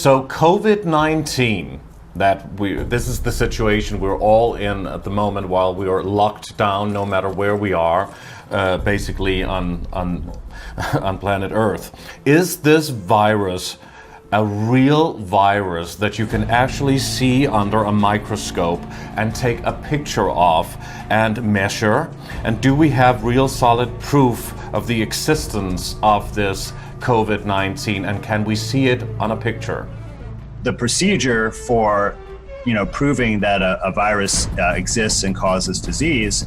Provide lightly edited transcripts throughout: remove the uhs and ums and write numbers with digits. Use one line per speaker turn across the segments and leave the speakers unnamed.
So COVID-19, this is the situation we're all in at the moment while we are locked down, no matter where we are, basically on planet Earth. Is this virus a real virus that you can actually see under a microscope and take a picture of and measure? And do we have real solid proof of the existence of this COVID-19, and can we see it on a picture?
The procedure for proving that a virus exists and causes disease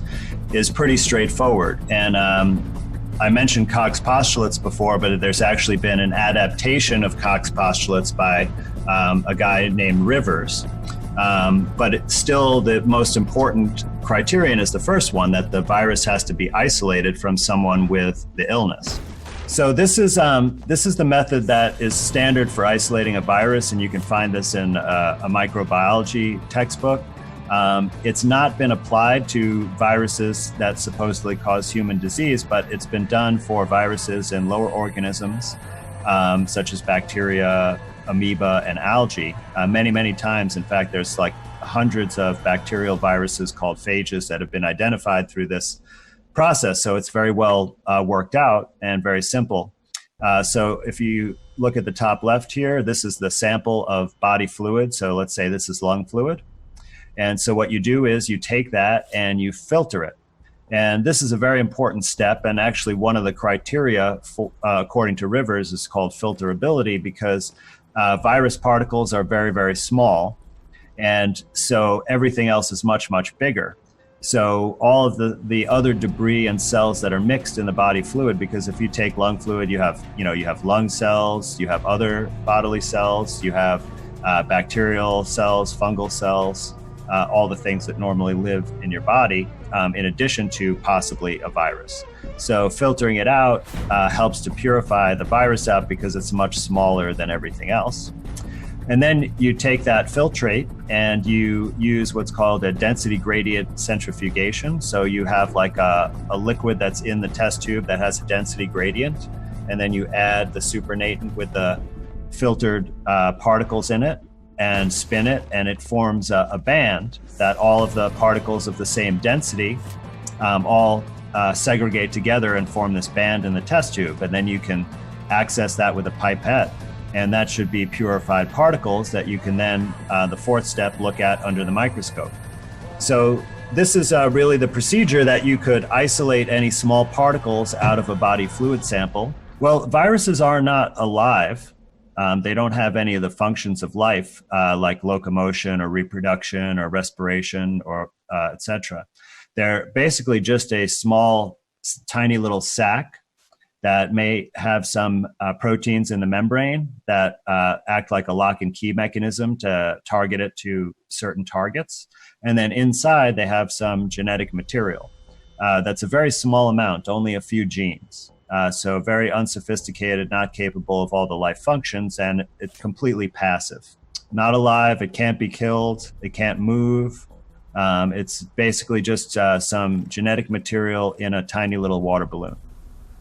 is pretty straightforward. And I mentioned Koch's postulates before, but there's actually been an adaptation of Koch's postulates by a guy named Rivers. But it's still the most important criterion is the first one, that the virus has to be isolated from someone with the illness. So this is the method that is standard for isolating a virus, and you can find this in a microbiology textbook. It's not been applied to viruses that supposedly cause human disease, but it's been done for viruses in lower organisms, such as bacteria, amoeba, and algae, many, many times. In fact, there's like hundreds of bacterial viruses called phages that have been identified through this process. So it's very well worked out and very simple. So if you look at the top left here, this is the sample of body fluid. So let's say this is lung fluid. And so what you do is you take that and you filter it. And this is a very important step. And actually one of the criteria, according to Rivers, is called filterability, because virus particles are very, very small. And so everything else is much, much bigger. So all of the other debris and cells that are mixed in the body fluid, because if you take lung fluid, you have lung cells, you have other bodily cells, you have bacterial cells, fungal cells, all the things that normally live in your body, in addition to possibly a virus. So filtering it out helps to purify the virus out because it's much smaller than everything else. And then you take that filtrate and you use what's called a density gradient centrifugation. So you have like a liquid that's in the test tube that has a density gradient, and then you add the supernatant with the filtered particles in it and spin it, and it forms a band that all of the particles of the same density all segregate together and form this band in the test tube. And then you can access that with a pipette. And that should be purified particles that you can then, the fourth step, look at under the microscope. So this is really the procedure that you could isolate any small particles out of a body fluid sample. Well, viruses are not alive. They don't have any of the functions of life, like locomotion or reproduction or respiration or etc. They're basically just a small, tiny little sac that may have some proteins in the membrane that act like a lock and key mechanism to target it to certain targets. And then inside they have some genetic material. That's a very small amount, only a few genes. So very unsophisticated, not capable of all the life functions, and it's completely passive. Not alive, it can't be killed, it can't move. It's basically just some genetic material in a tiny little water balloon.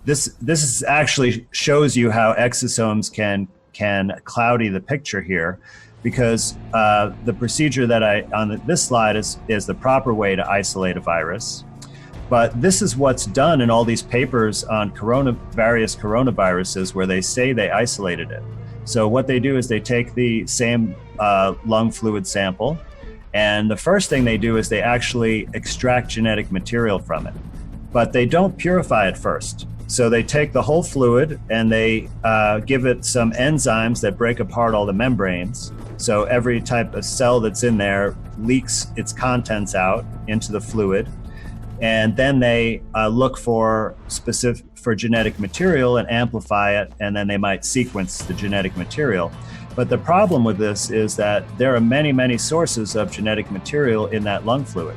This is actually shows you how exosomes can cloudy the picture here, because the procedure that on this slide is the proper way to isolate a virus. But this is what's done in all these papers on various coronaviruses where they say they isolated it. So what they do is they take the same lung fluid sample, and the first thing they do is they actually extract genetic material from it. But they don't purify it first. So they take the whole fluid and they give it some enzymes that break apart all the membranes. So every type of cell that's in there leaks its contents out into the fluid. And then they look for genetic material and amplify it, and then they might sequence the genetic material. But the problem with this is that there are many, many sources of genetic material in that lung fluid.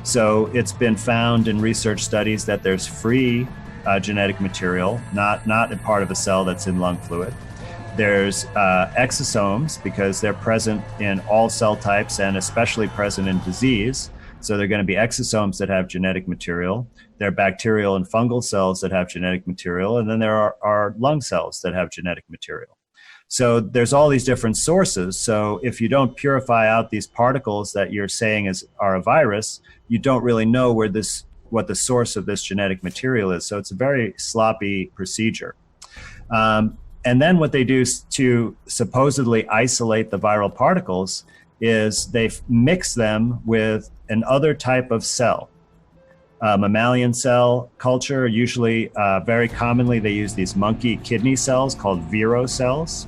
So it's been found in research studies that there's free genetic material, not a part of a cell that's in lung fluid. There's exosomes, because they're present in all cell types and especially present in disease. So they're going to be exosomes that have genetic material. There are bacterial and fungal cells that have genetic material. And then there are lung cells that have genetic material. So there's all these different sources. So if you don't purify out these particles that you're saying are a virus, you don't really know what the source of this genetic material is. So it's a very sloppy procedure. And then what they do to supposedly isolate the viral particles is they mix them with another type of cell. Mammalian cell culture, usually very commonly they use these monkey kidney cells called vero cells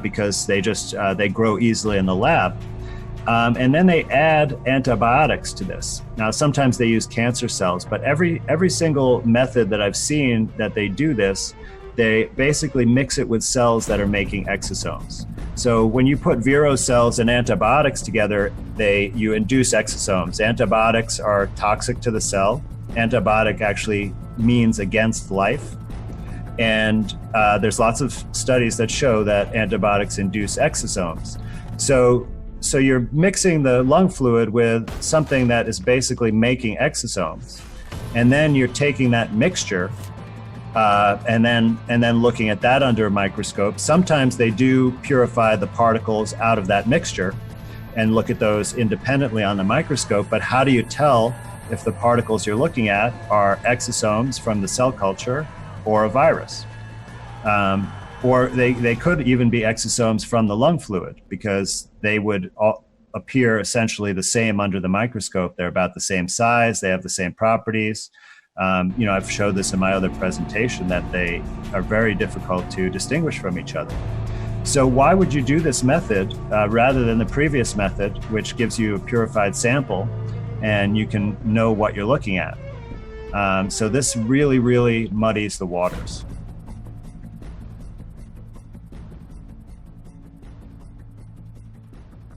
because they grow easily in the lab. And then they add antibiotics to this. Now, sometimes they use cancer cells, but every single method that I've seen that they do this, they basically mix it with cells that are making exosomes. So when you put vero cells and antibiotics together, you induce exosomes. Antibiotics are toxic to the cell. Antibiotic actually means against life. And there's lots of studies that show that antibiotics induce exosomes. So you're mixing the lung fluid with something that is basically making exosomes. And then you're taking that mixture and then looking at that under a microscope. Sometimes they do purify the particles out of that mixture and look at those independently on the microscope. But how do you tell if the particles you're looking at are exosomes from the cell culture or a virus? Or they could even be exosomes from the lung fluid because they would appear essentially the same under the microscope. They're about the same size. They have the same properties. I've showed this in my other presentation that they are very difficult to distinguish from each other. So why would you do this method rather than the previous method, which gives you a purified sample and you can know what you're looking at? So this really, really muddies the waters.